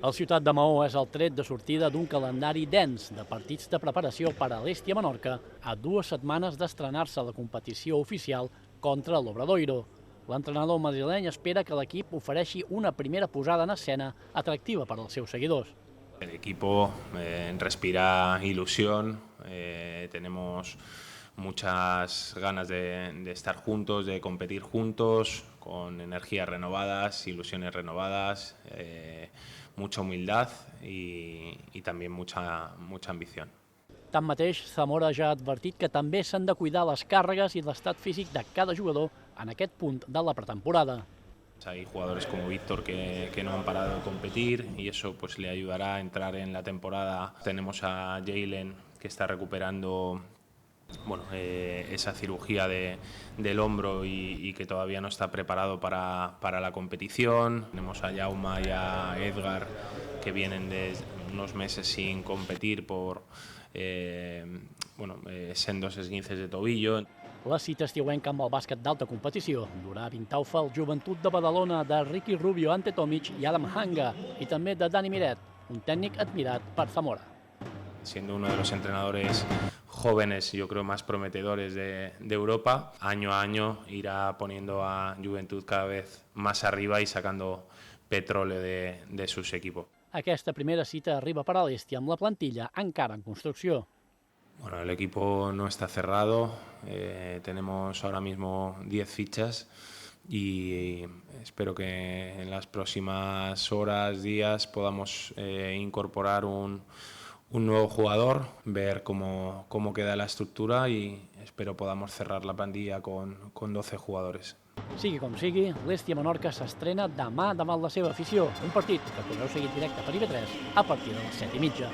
El Ciutat de Maó és el tret de sortida d'un calendari dens de partits de preparació per a l'Hèstia Menorca a 2 setmanes d'estrenar-se la competició oficial contra l'Obradoiro. L'entrenador madrileny espera que l'equip ofereixi una primera posada en escena atractiva per als seus seguidors. El equipo respira ilusión, tenemos muchas ganas de estar juntos, de competir juntos, con energías renovadas, ilusiones renovadas, mucha humildad y también mucha ambición. Tanmateix, Zamora ja ha advertit que també s'han de cuidar les càrregues i l'estat físic de cada jugador en aquest punt de la pretemporada. Hay jugadores como Víctor que no han parado de competir y eso pues le ayudará a entrar en la temporada. Tenemos a Jalen que está recuperando esa cirugía del hombro y que todavía no está preparado para la competición. Tenemos a Jauma y a Edgar que vienen de unos meses sin competir por sendos esguinces de tobillo. La cita estiuenca amb el bàsquet d'alta competició durà a Vintaufa el Joventut de Badalona de Ricky Rubio, Ante Tomic i Adam Hanga, i també de Dani Miret, un tècnic admirat per Zamora. Siendo uno de los entrenadores jóvenes, yo creo, más prometedores de Europa, año a año irá poniendo a Juventud cada vez más arriba y sacando petróleo de sus equipos. Aquesta primera cita arriba per a l'Hèstia amb la plantilla encara en construcció. Bueno, el equipo no está cerrado, tenemos ahora mismo 10 fichas y espero que en las próximas horas, días, podamos incorporar un nuevo jugador, ver cómo queda la estructura y espero podamos cerrar la plantilla con 12 jugadores. Sigui com sigui, l'Hèstia Menorca s'estrena demà davant la seva afició, un partit que podreu seguir directe per IB3 a partir de les 7:30.